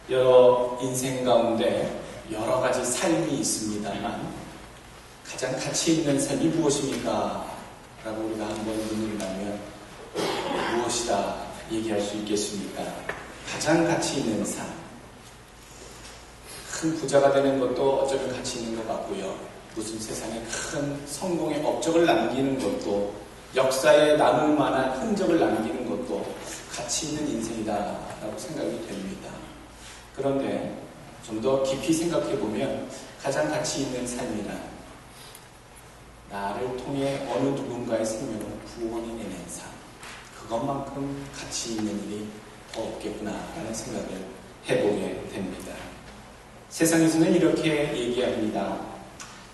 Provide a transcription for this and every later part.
여러 인생 가운데 여러 가지 삶이 있습니다만 가장 가치 있는 삶이 무엇입니까? 라고 우리가 한번 묻는다면 무엇이다 얘기할 수 있겠습니까? 가장 가치 있는 삶. 큰 부자가 되는 것도 어쩌면 가치 있는 것 같고요. 무슨 세상에 큰 성공의 업적을 남기는 것도, 역사에 남을 만한 흔적을 남기는 것도 가치 있는 인생이다라고 생각이 됩니다. 그런데 좀 더 깊이 생각해 보면 가장 가치 있는 삶이란 나를 통해 어느 누군가의 생명을 구원해내는 삶, 그것만큼 가치 있는 일이 더 없겠구나라는 생각을 해보게 됩니다. 세상에서는 이렇게 얘기합니다.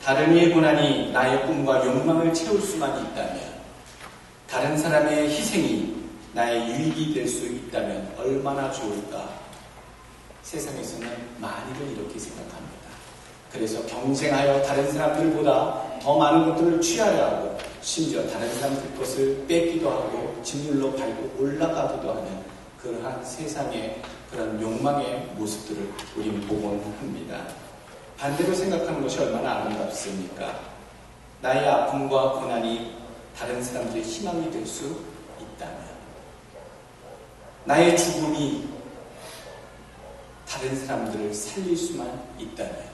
다른 이의 고난이 나의 꿈과 욕망을 채울 수만 있다면, 다른 사람의 희생이 나의 유익이 될 수 있다면 얼마나 좋을까. 세상에서는 많이들 이렇게 생각합니다. 그래서 경쟁하여 다른 사람들보다 더 많은 것들을 취하려 하고, 심지어 다른 사람들 것을 뺏기도 하고 짓눌러 밟고 올라가기도 하는 그러한 세상의 그런 욕망의 모습들을 우리는 보곤 합니다. 반대로 생각하는 것이 얼마나 아름답습니까? 나의 아픔과 고난이 다른 사람들의 희망이 될 수 있다면, 나의 죽음이 다른 사람들을 살릴 수만 있다면,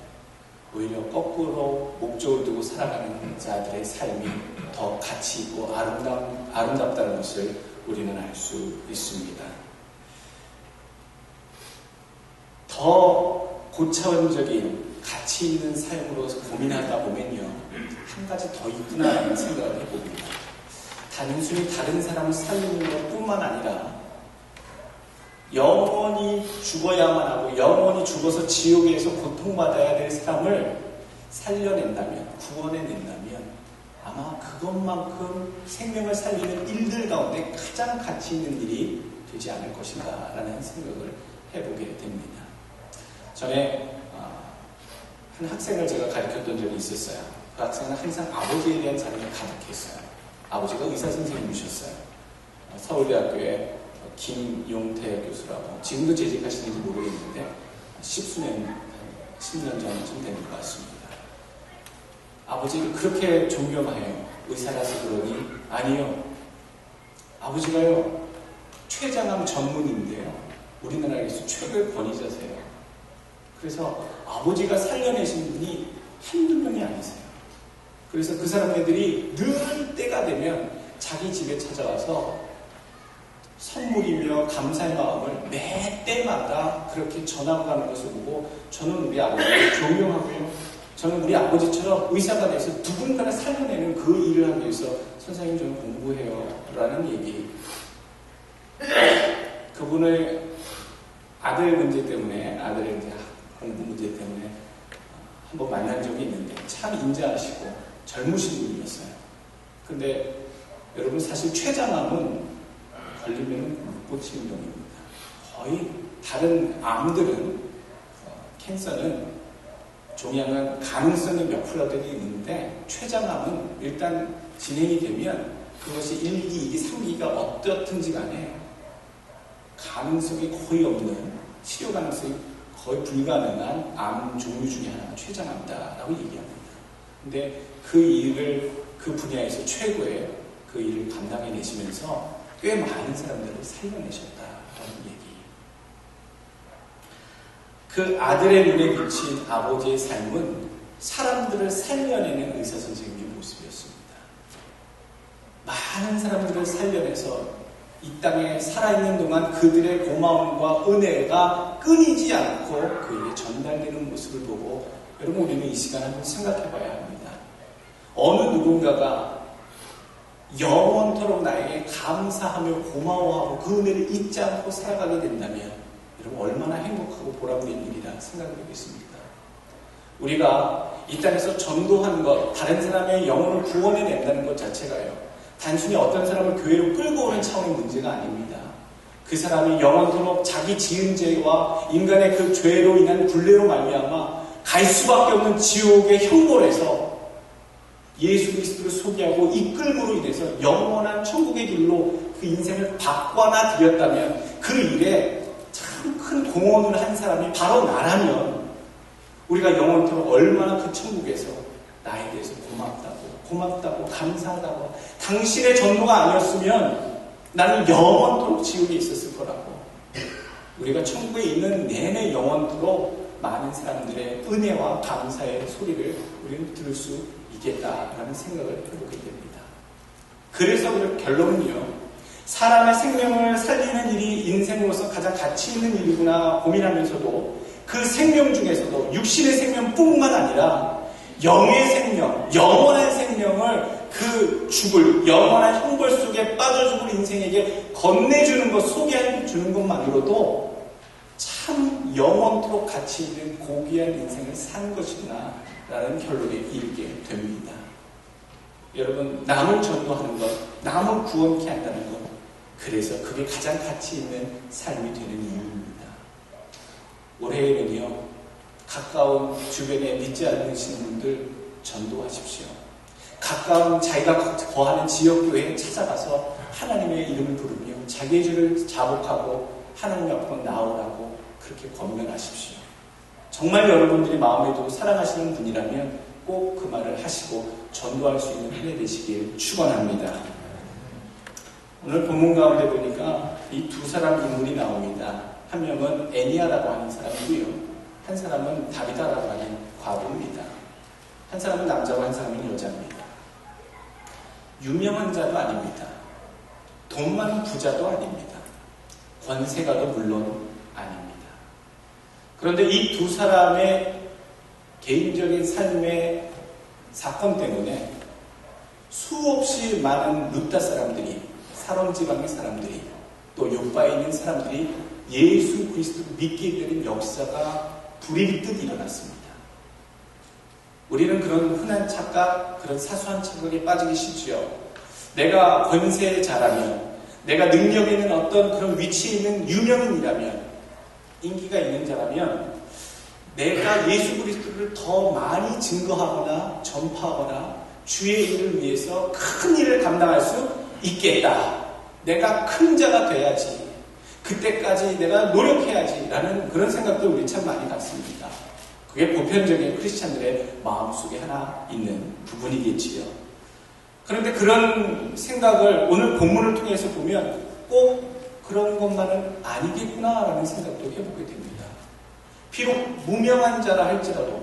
오히려 거꾸로 목적을 두고 살아가는 자들의 삶이 더 가치 있고 아름답다는 것을 우리는 알 수 있습니다. 더 고차원적인 가치 있는 삶으로 고민하다 보면요, 한 가지 더 있구나라는 생각을 해봅니다. 단순히 다른 사람을 살리는 것 뿐만 아니라 영원히 죽어야만 하고 영원히 죽어서 지옥에서 고통받아야 될 사람을 살려낸다면, 구원해낸다면 아마 그것만큼 생명을 살리는 일들 가운데 가장 가치 있는 일이 되지 않을 것인가 라는 생각을 해보게 됩니다. 전에 한 학생을 제가 가르쳤던 적이 있었어요. 그 학생은 항상 아버지에 대한 사랑이 가득했어요. 아버지가 의사 선생님이셨어요. 서울대학교에 김용태 교수라고, 지금도 재직하시는지 모르겠는데 10년 전쯤 되는 것 같습니다. 아버지를 그렇게 존경해요. 의사라서 그러니? 아니요. 아버지가요, 췌장암 전문인데요, 우리나라에서 최고의 권위자세요. 그래서 아버지가 살려내신 분이 한두 명이 아니세요. 그래서 그 사람들이 늘 때가 되면 자기 집에 찾아와서 선물이며 감사의 마음을 매 때마다 그렇게 전하고 가는 것을 보고, 저는 우리 아버지를 존경하고요, 저는 우리 아버지처럼 의사가 돼서 누군가를 살려내는 그 일을 하기 위해서 선생님 저는 공부해요 라는 얘기. 그분의 아들 문제 때문에, 아들의 이제 공부 문제 때문에 한번 만난 적이 있는데 참 인자하시고 젊으신 분이었어요. 근데 여러분, 사실 췌장암은 걸리면 묵고침병입니다. 거의 다른 암들은, 캔서는 종양은 가능성이 몇 %이 있는데, 췌장암은 일단 진행이 되면 그것이 1기, 2기, 3기가 어떻든지 간에 가능성이 거의 없는, 치료 가능성이 거의 불가능한 암 종류 중에 하나가 췌장암이다라고 얘기합니다. 근데 그 일을, 그 분야에서 최고의 그 일을 감당해내시면서 꽤 많은 사람들을 살려내셨다라는 얘기. 그 아들의 눈에 비친 아버지의 삶은 사람들을 살려내는 의사 선생님의 모습이었습니다. 많은 사람들을 살려내서 이 땅에 살아있는 동안 그들의 고마움과 은혜가 끊이지 않고 그에게 전달되는 모습을 보고, 여러분, 우리는 이 시간 한번 생각해 봐야 합니다. 어느 누군가가 영원토록 나에게 감사하며 고마워하고 그 은혜를 잊지 않고 살아가게 된다면, 여러분, 얼마나 행복하고 보람된 일이라 생각해 보겠습니까? 우리가 이 땅에서 전도하는 것, 다른 사람의 영혼을 구원해낸다는 것 자체가요, 단순히 어떤 사람을 교회로 끌고 오는 차원의 문제가 아닙니다. 그 사람이 영원토록 자기 지은 죄와 인간의 그 죄로 인한 굴레로 말미암아 갈 수밖에 없는 지옥의 형벌에서 예수 그리스도를 소개하고 이끌므로 인해서 영원한 천국의 길로 그 인생을 바꿔나 드렸다면 그 일에 참 큰 공헌을 한 사람이 바로 나라면 우리가 영원토록 얼마나 그 천국에서 나에 대해서 고맙다고 감사하다고, 당신의 전도가 아니었으면 나는 영원토록 지옥에 있었을 거라고, 우리가 천국에 있는 내내 영원토록 많은 사람들의 은혜와 감사의 소리를 우리는 들을 수 있겠다라는 생각을 해보게 됩니다. 그래서 결론은요, 사람의 생명을 살리는 일이 인생으로서 가장 가치 있는 일이구나 고민하면서도 그 생명 중에서도 육신의 생명뿐만 아니라 영의 생명, 영원한 생명을 그 죽을 영원한 형벌 속에 빠져 죽을 인생에게 건네주는 것, 소개해주는 것만으로도 참 영원토록 가치 있는 고귀한 인생을 사는 것이구나 라는 결론에 이르게 됩니다. 여러분, 남을 전도하는 것, 남을 구원케 한다는 것, 그래서 그게 가장 가치 있는 삶이 되는 이유입니다. 올해에는요, 가까운 주변에 믿지 않으시는 분들 전도하십시오. 가까운 자기가 거하는 지역교회에 찾아가서 하나님의 이름을 부르며 자기의 죄를 자복하고 하나님 앞으로 나오라고 그렇게 권면하십시오. 정말 여러분들이 마음에 두고 사랑하시는 분이라면 꼭 그 말을 하시고 전도할 수 있는 한 해 되시길 축원합니다. 오늘 본문 가운데 보니까 이 두 사람 인물이 나옵니다. 한 명은 애니아라고 하는 사람이고요. 한 사람은 다비다라고 하는 과부입니다. 한 사람은 남자고 한 사람은 여자입니다. 유명한 자도 아닙니다. 돈 많은 부자도 아닙니다. 권세가도 물론 아닙니다. 그런데 이 두 사람의 개인적인 삶의 사건 때문에 수없이 많은 루타 사람들이, 사론 지방의 사람들이, 또 요바에 있는 사람들이 예수 그리스도를 믿게 되는 역사가 불일듯 일어났습니다. 우리는 그런 흔한 착각, 그런 사소한 착각에 빠지기 쉽지요. 내가 권세자라면, 내가 능력 있는 어떤 그런 위치에 있는 유명인이라면, 인기가 있는 자라면 내가 예수 그리스도를 더 많이 증거하거나 전파하거나 주의 일을 위해서 큰 일을 감당할 수 있겠다. 내가 큰 자가 돼야지. 그때까지 내가 노력해야지. 라는 그런 생각도 우리 참 많이 갖습니다. 그게 보편적인 크리스찬들의 마음속에 하나 있는 부분이겠지요. 그런데 그런 생각을 오늘 본문을 통해서 보면 꼭 그런 것만은 아니겠구나라는 생각도 해보게 됩니다. 비록 무명한 자라 할지라도,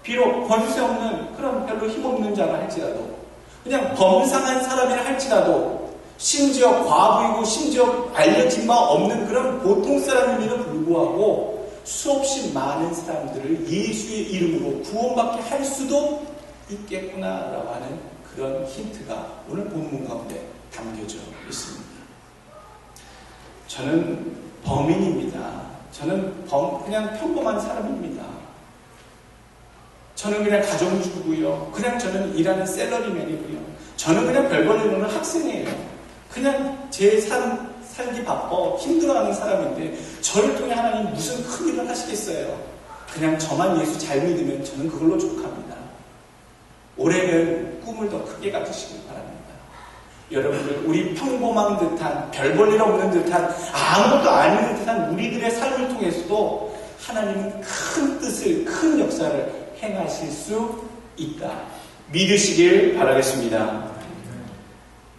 비록 권세 없는 그런 별로 힘없는 자라 할지라도, 그냥 범상한 사람이라 할지라도, 심지어 과부이고 심지어 알려진 바 없는 그런 보통 사람임에도 불구하고 수없이 많은 사람들을 예수의 이름으로 구원받게 할 수도 있겠구나라고 하는 그런 힌트가 오늘 본문 가운데 담겨져 있습니다. 저는 범인입니다. 저는 그냥 평범한 사람입니다. 저는 그냥 가정주부고요. 그냥 저는 일하는 셀러리맨이고요. 저는 그냥 별볼일 없는 학생이에요. 그냥 제 살기 바빠 힘들어하는 사람인데 저를 통해 하나님 무슨 큰 일을 하시겠어요. 그냥 저만 예수 잘 믿으면 저는 그걸로 족합니다. 올해는 꿈을 더 크게 가지시길 바랍니다. 여러분들, 우리 평범한 듯한, 별 볼 일 없는 듯한, 아무것도 아닌 듯한 우리들의 삶을 통해서도 하나님은 큰 뜻을, 큰 역사를 행하실 수 있다. 믿으시길 바라겠습니다.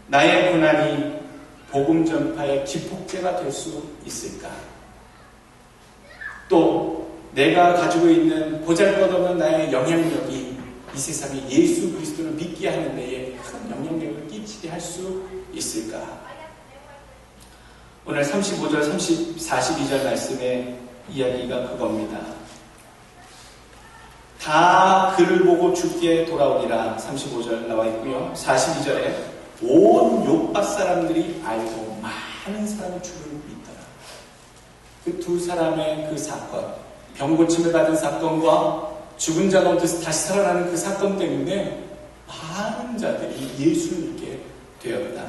나의 고난이 복음 전파의 기폭제가 될 수 있을까? 또 내가 가지고 있는 보잘것없는 나의 영향력이 이 세상에 예수 그리스도를 믿게 하는 데에 큰 영향력을 끼치게 할 수 있을까? 오늘 35절, 42절 말씀의 이야기가 그겁니다. 다 그를 보고 죽게 돌아오리라 35절 나와 있고요. 42절에 온 욥밭 사람들이 알고 많은 사람이 주를 믿더라. 그 두 사람의 그 사건, 병고침을 받은 사건과 죽은 자 가운데서 다시 살아나는 그 사건 때문에 많은 자들이 예수를 믿게 되었다.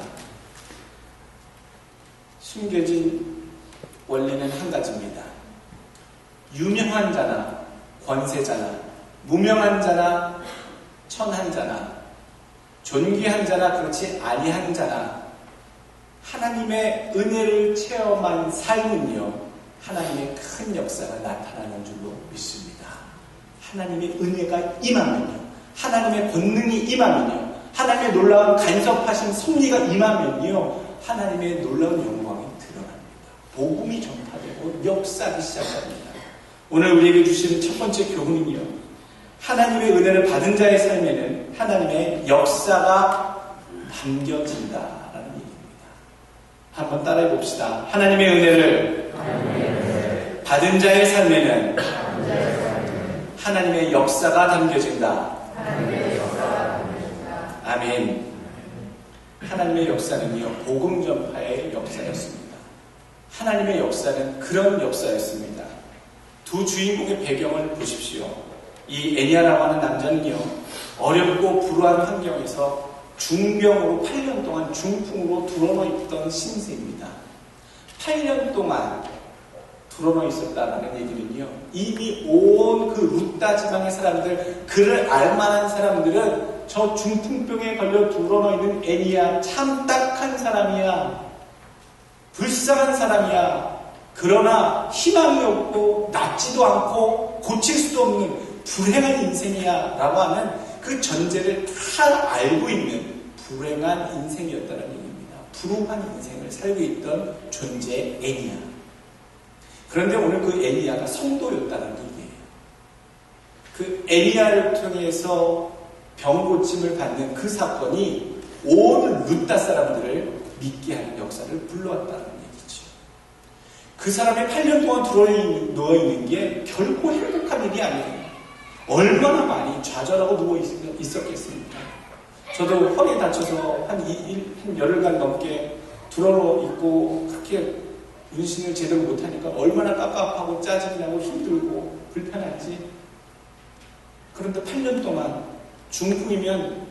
숨겨진 원리는 한 가지입니다. 유명한 자나 권세자나 무명한 자나 천한 자나 존귀한 자나 그렇지 아니한 자나 하나님의 은혜를 체험한 삶은요, 하나님의 큰 역사가 나타나는 줄로 믿습니다. 하나님의 은혜가 임하면요, 하나님의 권능이 임하면요, 하나님의 놀라운 간섭하신 섭리가 임하면요, 하나님의 놀라운 영광이 드러납니다. 복음이 전파되고 역사하기 시작합니다. 오늘 우리에게 주시는 첫 번째 교훈은요, 하나님의 은혜를 받은 자의 삶에는 하나님의 역사가 담겨진다라는 얘기입니다. 한번 따라해 봅시다. 하나님의 은혜를 받은 자의 삶에는 하나님의 역사가 담겨진다. 아멘. 하나님의 역사는요, 복음 전파의 역사였습니다. 하나님의 역사는 그런 역사였습니다. 두 주인공의 배경을 보십시오. 이 애니아라고 하는 남자는요, 어렵고 불우한 환경에서 중병으로 8년 동안 중풍으로 드러눠 있던 신세입니다. 8년 동안 드러눠 있었다는 얘기는요, 이미 온 그 루타 지방의 사람들, 그를 알만한 사람들은 저 중풍병에 걸려 드러눠 있는 애니아 참 딱한 사람이야, 불쌍한 사람이야, 그러나 희망이 없고 낫지도 않고 고칠 수도 없는 불행한 인생이야 라고 하는 그 전제를 다 알고 있는 불행한 인생이었다는 얘기입니다. 불우한 인생을 살고 있던 존재 애니아. 그런데 오늘 그 애니아가 성도였다는 얘기예요. 그 애니아를 통해서 병 고침을 받는 그 사건이 온 루타 사람들을 믿게 하는 역사를 불러왔다는 얘기죠. 그 사람이 8년 동안 누워있는 게 결코 행복한 일이 아니에요. 얼마나 많이 좌절하고 누워 있었겠습니까? 저도 허리에 다쳐서 한 열흘간 넘게 드러누워 있고 그렇게 문신을 제대로 못하니까 얼마나 깝깝하고 짜증나고 힘들고 불편한지. 그런데 8년 동안 중풍이면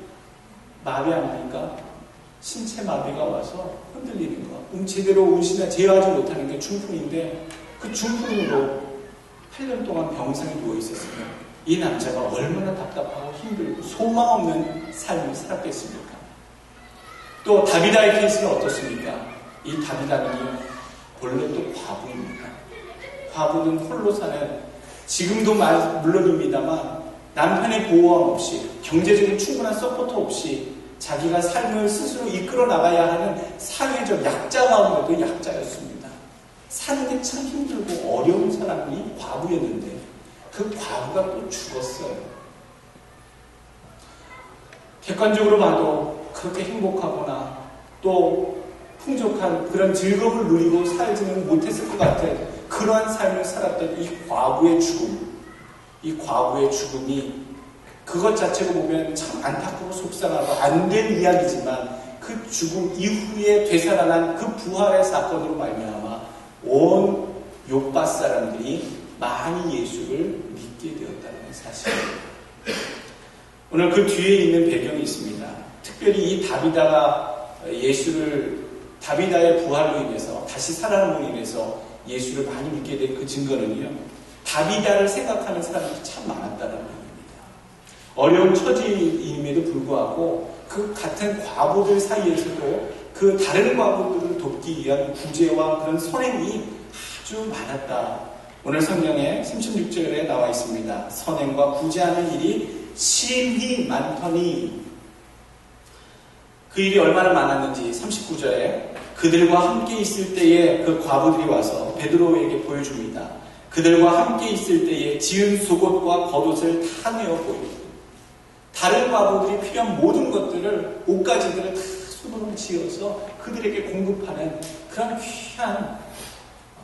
마비 안 되니까 신체 마비가 와서 흔들리는 거. 제대로 운신을 제어하지 못하는 게 중풍인데 그 중풍으로 8년 동안 병상에 누워 있었으면 이 남자가 얼마나 답답하고 힘들고 소망 없는 삶을 살았겠습니까? 또 다비다의 케이스는 어떻습니까? 이 다비다는요, 본래 또 과부입니다. 과부는 홀로 사는, 지금도 물론입니다만 남편의 보호함 없이, 경제적인 충분한 서포터 없이 자기가 삶을 스스로 이끌어 나가야 하는 사회적 약자 가운데도 약자였습니다. 사는 게 참 힘들고 어려운 사람이 과부였는데 그 과부가 또 죽었어요. 객관적으로 봐도 그렇게 행복하거나 또 풍족한 그런 즐거움을 누리고 살지는 못했을 것 같은 그러한 삶을 살았던 이 과부의 죽음, 이 과부의 죽음이 그것 자체로 보면 참 안타깝고 속상하고 안 된 이야기지만 그 죽음 이후에 되살아난 그 부활의 사건으로 말미암아 온 욥바 사람들이 많이 예수를 믿게 되었다는 사실입니다. 오늘 그 뒤에 있는 배경이 있습니다. 특별히 이 다비다가 다비다의 부활로 인해서, 다시 살아남음으로 인해서 예수를 많이 믿게 된 그 증거는요, 다비다를 생각하는 사람들이 참 많았다는 얘기입니다. 어려운 처지임에도 불구하고 그 같은 과부들 사이에서도 그 다른 과부들을 돕기 위한 구제와 그런 선행이 아주 많았다. 오늘 성경에 36절에 나와 있습니다. 선행과 구제하는 일이 심히 많더니, 그 일이 얼마나 많았는지 39절에 그들과 함께 있을 때에 그 과부들이 와서 베드로에게 보여줍니다. 그들과 함께 있을 때에 지은 속옷과 겉옷을 다 내어 보입니다. 다른 과부들이 필요한 모든 것들을, 옷가지들을 다 손으로 지어서 그들에게 공급하는 그런 귀한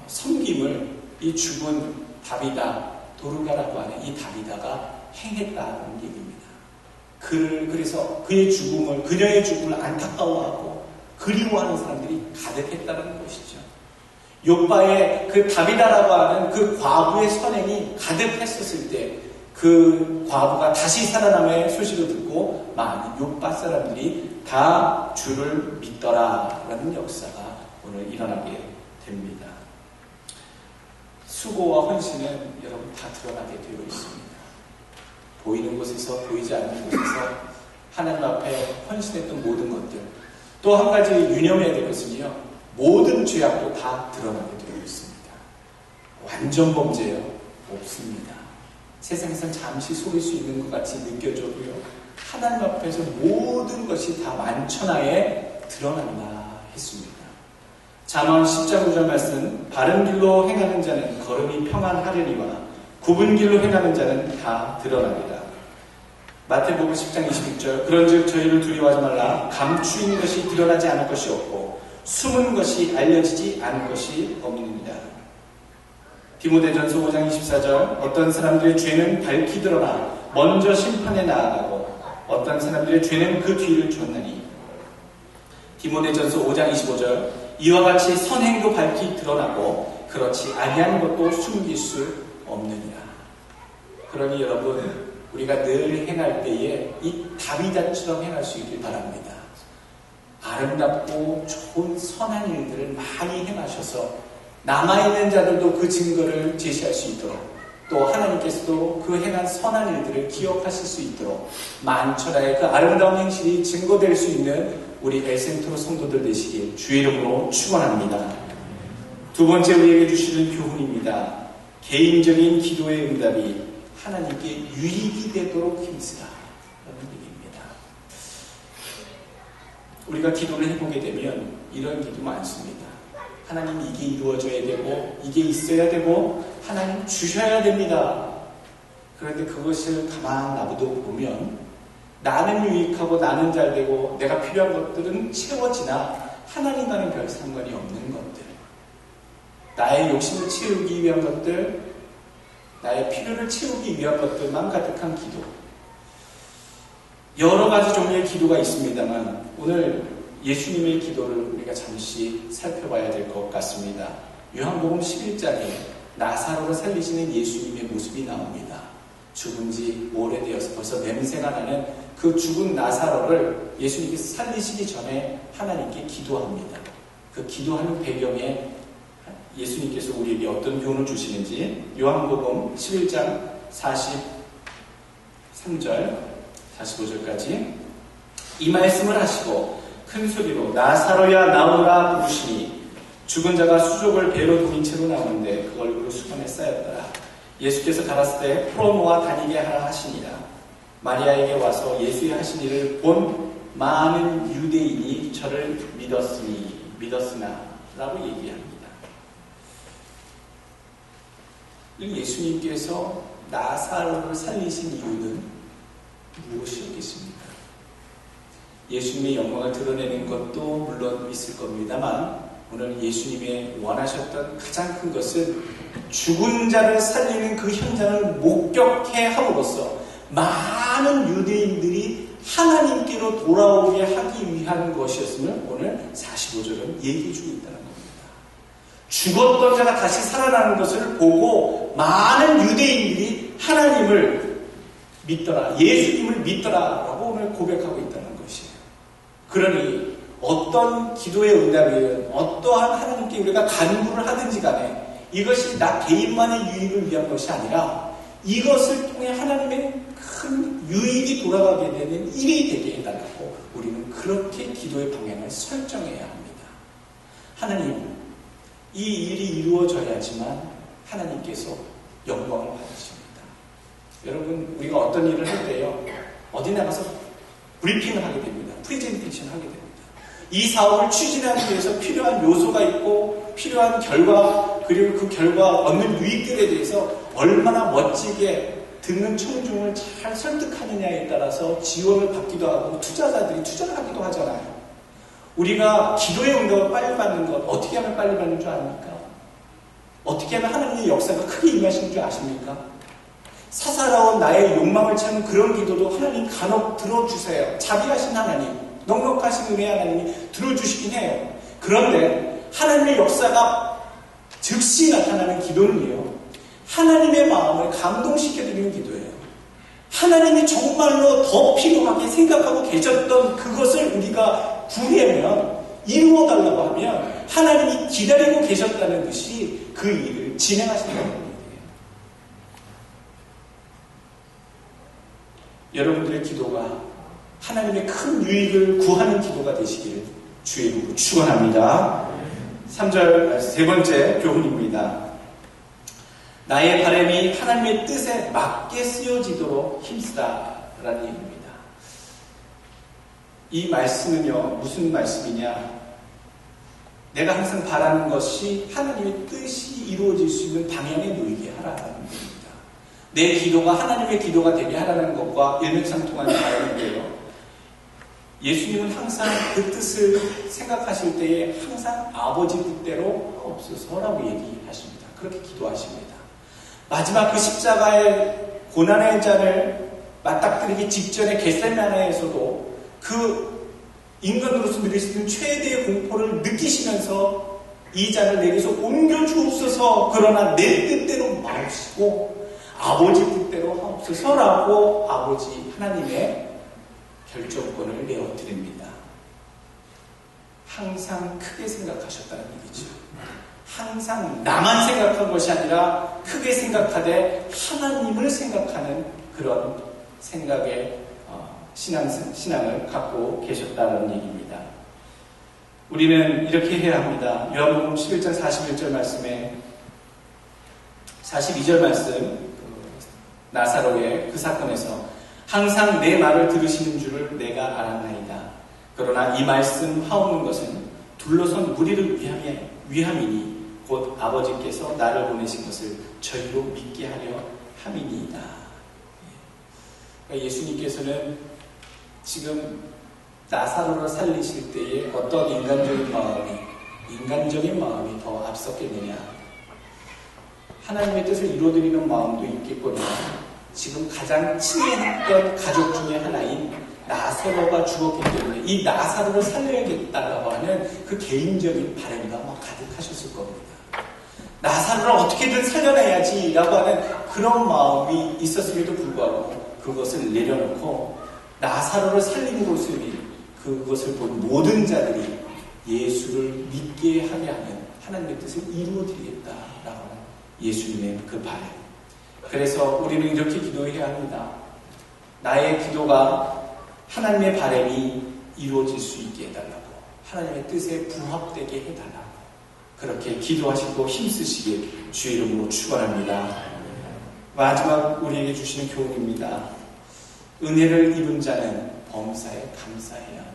섬김을 이 죽은 다비다, 도르가라고 하는 이 다비다가 행했다는 얘기입니다. 그래서 그의 죽음을, 그녀의 죽음을 안타까워하고 그리워하는 사람들이 가득했다는 것이죠. 욥바의 그 다비다라고 하는 그 과부의 선행이 가득했었을 때 그 과부가 다시 살아남의 소식을 듣고 많은 욥바 사람들이 다 주를 믿더라라는 역사가 오늘 일어나게 됩니다. 수고와 헌신은 여러분 다 드러나게 되어 있습니다. 보이는 곳에서 보이지 않는 곳에서 하나님 앞에 헌신했던 모든 것들. 또 한 가지 유념해야 될 것은요, 모든 죄악도 다 드러나게 되어 있습니다. 완전 범죄요? 없습니다. 세상에선 잠시 속일 수 있는 것 같이 느껴져도요, 하나님 앞에서 모든 것이 다 만천하에 드러난다 했습니다. 잠언 10장 9절 말씀, 바른 길로 행하는 자는 걸음이 평안하려니와 굽은 길로 행하는 자는 다 드러납니다. 마태복음 10장 26절, 그런즉 저희를 두려워하지 말라. 감추인 것이 드러나지 않을 것이 없고 숨은 것이 알려지지 않을 것이 없느니라. 디모데전서 5장 24절, 어떤 사람들의 죄는 밝히 드러나 먼저 심판에 나아가고 어떤 사람들의 죄는 그 뒤를 쫓나니. 디모데전서 5장 25절, 이와 같이 선행도 밝히 드러나고 그렇지 아니한 것도 숨길 수 없느니라. 그러니 여러분, 우리가 늘 행할 때에 이 다윗처럼 행할 수 있길 바랍니다. 아름답고 좋은 선한 일들을 많이 행하셔서 남아있는 자들도 그 증거를 제시할 수 있도록, 또 하나님께서도 그 행한 선한 일들을 기억하실 수 있도록 만천하에 그 아름다운 행실이 증거될 수 있는 우리 엘센트로 성도들 되시길 주의 이름으로 축원합니다. 두 번째 우리에게 주시는 교훈입니다. 개인적인 기도의 응답이 하나님께 유익이 되도록 힘쓰라 라는 얘기입니다. 우리가 기도를 해보게 되면 이런 기도 많습니다. 하나님, 이게 이루어져야 되고 이게 있어야 되고 하나님 주셔야 됩니다. 그런데 그것을 가만 놔두고 보면 나는 유익하고 나는 잘되고 내가 필요한 것들은 채워지나 하나님과는 별 상관이 없는 것들, 나의 욕심을 채우기 위한 것들, 나의 필요를 채우기 위한 것들만 가득한 기도. 여러 가지 종류의 기도가 있습니다만 오늘 예수님의 기도를 우리가 잠시 살펴봐야 될 것 같습니다. 요한복음 11장에 나사로를 살리시는 예수님의 모습이 나옵니다. 죽은 지 오래되어서 벌써 냄새가 나는 그 죽은 나사로를 예수님께서 살리시기 전에 하나님께 기도합니다. 그 기도하는 배경에 예수님께서 우리에게 어떤 교훈을 주시는지 요한복음 11장 43절 45절까지 이 말씀을 하시고 큰 소리로 나사로야 나오라 부르시니 죽은 자가 수족을 배로 두민 채로 나오는데 그 얼굴로 수건에 쌓였더라. 예수께서 가라사대 때 풀어 놓아 다니게 하라 하시니라. 마리아에게 와서 예수의 하신 일을 본 많은 유대인이 저를 믿었으나 라고 얘기합니다. 예수님께서 나사로를 살리신 이유는 무엇이었겠습니까? 예수님의 영광을 드러내는 것도 물론 있을 겁니다만 오늘 예수님의 원하셨던 가장 큰 것은 죽은 자를 살리는 그 현장을 목격해 함으로써 많은 유대인들이 하나님께로 돌아오게 하기 위한 것이었음을 오늘 45절은 얘기해주고 있다는 겁니다. 죽었던 자가 다시 살아나는 것을 보고 많은 유대인들이 하나님을 믿더라, 예수님을 믿더라 라고 오늘 고백하고 있다는 것이에요. 그러니 어떤 기도의 응답이든 어떠한 하나님께 우리가 간구를 하든지 간에 이것이 나 개인만의 유익을 위한 것이 아니라 이것을 통해 하나님의 큰 유익이 돌아가게 되는 일이 되게 해달라고 우리는 그렇게 기도의 방향을 설정해야 합니다. 하나님, 이 일이 이루어져야지만 하나님께서 영광을 받으십니다. 여러분, 우리가 어떤 일을 할 때요, 어디 나가서 브리핑을 하게 됩니다. 프레젠테이션 하게 됩니다. 이 사업을 추진하기 위해서 필요한 요소가 있고 필요한 결과, 그리고 그 결과 얻는 유익들에 대해서 얼마나 멋지게 듣는 청중을 잘 설득하느냐에 따라서 지원을 받기도 하고 투자자들이 투자를 하기도 하잖아요. 우리가 기도의 응답을 빨리 받는 것, 어떻게 하면 빨리 받는 줄 아십니까? 어떻게 하면 하나님의 역사가 크게 임하시는 줄 아십니까? 사사로운 나의 욕망을 채우는 그런 기도도 하나님 간혹 들어주세요. 자비하신 하나님, 넉넉하신 은혜 하나님이 들어주시긴 해요. 그런데 하나님의 역사가 즉시 나타나는 기도는요, 하나님의 마음을 감동시켜드리는 기도예요. 하나님이 정말로 더 필요하게 생각하고 계셨던 그것을 우리가 구하면, 이루어달라고 하면 하나님이 기다리고 계셨다는 듯이 그 일을 진행하시는 겁니다. 여러분들의 기도가 하나님의 큰 유익을 구하는 기도가 되시기를 주의 이름으로 축원합니다. 3절 세 번째 교훈입니다. 나의 바람이 하나님의 뜻에 맞게 쓰여지도록 힘쓰라라는 얘기입니다. 이 말씀은요, 무슨 말씀이냐? 내가 항상 바라는 것이 하나님의 뜻이 이루어질 수 있는 방향에 놓이게 하라는 겁니다. 내 기도가 하나님의 기도가 되게 하라는 것과 일맥상통하는 바람인데요. 예수님은 항상 그 뜻을 생각하실 때에 항상 아버지 뜻대로 하옵소서라고 얘기하십니다. 그렇게 기도하십니다. 마지막 그 십자가의 고난의 잔을 맞닥뜨리기 직전에 겟세마네에서도 그 인간으로서 누릴 수 있는 최대의 공포를 느끼시면서 이 잔을 내게서 옮겨주옵소서, 그러나 내 뜻대로 마옵시고 아버지 뜻대로 하옵소서라고 아버지 하나님의 결정권을 내어드립니다. 항상 크게 생각하셨다는 얘기죠. 항상 나만 생각한 것이 아니라 크게 생각하되 하나님을 생각하는 그런 생각의 신앙을 갖고 계셨다는 얘기입니다. 우리는 이렇게 해야 합니다. 요한복음 11장 41절 말씀에 42절 말씀, 나사로의 그 사건에서 항상 내 말을 들으시는 줄을 내가 알았나이다. 그러나 이 말씀 하오는 것은 둘러선 무리를 위함이니 곧 아버지께서 나를 보내신 것을 저희로 믿게 하려 함이니이다. 그러니까 예수님께서는 지금 나사로를 살리실 때에 어떤 인간적인 마음이 더 앞섰겠느냐. 하나님의 뜻을 이루어드리는 마음도 있겠거니와 지금 가장 친했던 가족 중에 하나인 나사로가 죽었기 때문에 이 나사로를 살려야겠다라고 하는 그 개인적인 바람이 아마 가득하셨을 겁니다. 나사로를 어떻게든 살려내야지라고 하는 그런 마음이 있었음에도 불구하고 그것을 내려놓고 나사로를 살림으로써 그것을 본 모든 자들이 예수를 믿게 하게 하는 하나님의 뜻을 이루어드리겠다라고 하는 예수님의 그 바람. 그래서 우리는 이렇게 기도해야 합니다. 나의 기도가 하나님의 바람이 이루어질 수 있게 해달라고, 하나님의 뜻에 부합되게 해달라고 그렇게 기도하시고 힘쓰시길 주의 이름으로 축원합니다. 마지막 우리에게 주시는 교훈입니다. 은혜를 입은 자는 범사에 감사해야 합니다.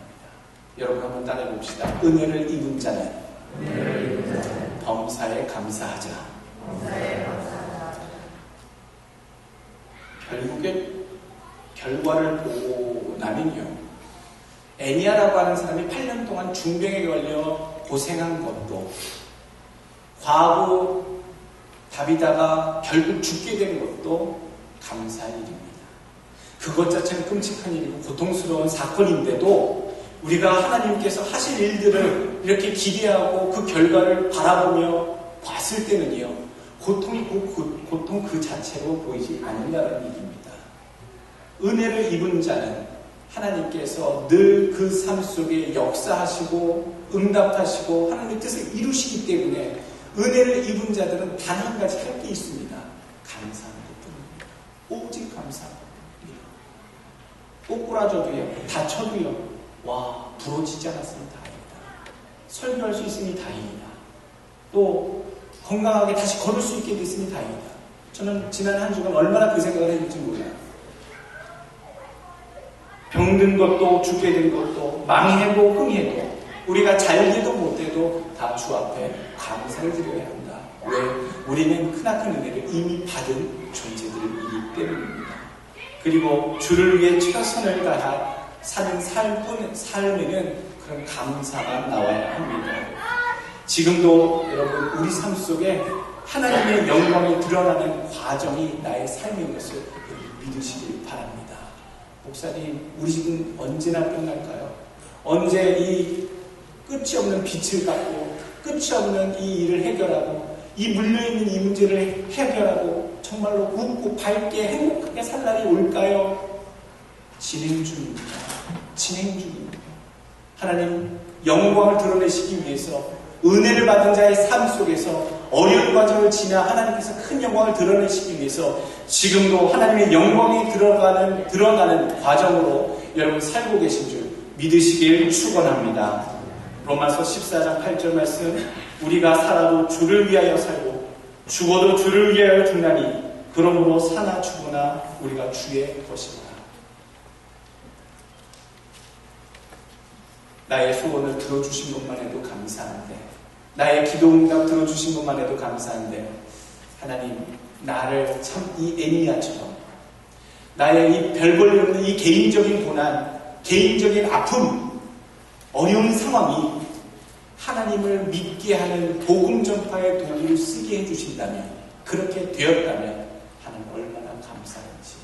여러분 한번 따라해 봅시다. 은혜를 입은 자는 범사에 감사하자. 결국에 결과를 보고 나면요, 애니아라고 하는 사람이 8년 동안 중병에 걸려 고생한 것도, 과부 다비다가 결국 죽게 된 것도 감사할 일입니다. 그것 자체는 끔찍한 일이고 고통스러운 사건인데도 우리가 하나님께서 하실 일들을 이렇게 기대하고 그 결과를 바라보며 봤을 때는요, 고통 그 자체로 보이지 않는다는 얘기입니다. 은혜를 입은 자는 하나님께서 늘 그 삶 속에 역사하시고 응답하시고 하나님의 뜻을 이루시기 때문에 은혜를 입은 자들은 단 한 가지 할 게 있습니다. 감사하는 것뿐입니다. 오직 감사합니다. 꼬꾸라져도요, 다쳐도요, 와, 부러지지 않았으면 다행이다. 설교할 수 있으니 다행이다. 또 건강하게 다시 걸을 수 있게 됐으니 다행이다. 저는 지난 한 주간 얼마나 그 생각을 했는지 몰라요. 병든 것도 죽게 된 것도 망해도 흥해도 우리가 잘해도 못해도 다 주 앞에 감사를 드려야 한다. 왜? 우리는 크나큰 은혜를 이미 받은 존재들이기 때문입니다. 그리고 주를 위해 최선을 다해 사는 삶에는 그런 감사가 나와야 합니다. 지금도 여러분 우리 삶 속에 하나님의 영광이 드러나는 과정이 나의 삶인 것을 믿으시길 바랍니다. 목사님, 우리 집은 언제나 끝날까요? 언제 이 끝이 없는 빚을 갚고 끝이 없는 이 일을 해결하고 이 물려있는 이 문제를 해결하고 정말로 웃고 밝게 행복하게 살 날이 올까요? 진행 중입니다. 진행 중입니다. 하나님 영광을 드러내시기 위해서 은혜를 받은 자의 삶 속에서 어려운 과정을 지나 하나님께서 큰 영광을 드러내시기 위해서 지금도 하나님의 영광이 드러나는 과정으로 여러분 살고 계신 줄 믿으시길 축원합니다. 로마서 14장 8절 말씀, 우리가 살아도 주를 위하여 살고 죽어도 주를 위하여 죽나니 그러므로 사나 죽으나 우리가 주의 것이다. 나의 소원을 들어주신 것만 해도 감사한데, 나의 기도 응답 들어주신 것만 해도 감사한데, 하나님, 나를 참 이 애니야처럼 나의 이 별 볼일 없는 이 개인적인 고난, 개인적인 아픔, 어려운 상황이 하나님을 믿게 하는 복음 전파의 도구를 쓰게 해주신다면, 그렇게 되었다면 하나님 얼마나 감사한지.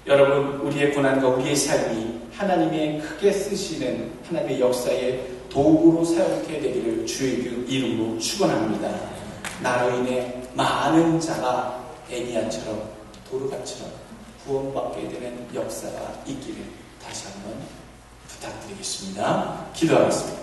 여러분, 우리의 고난과 우리의 삶이 하나님의 크게 쓰시는 하나님의 역사의 도구로 사용되게 되기를 주의 이름으로 축원합니다. 나로 인해 많은 자가 애니야처럼 도르가처럼 구원받게 되는 역사가 있기를 다시 한번 부탁드리겠습니다. 기도하겠습니다.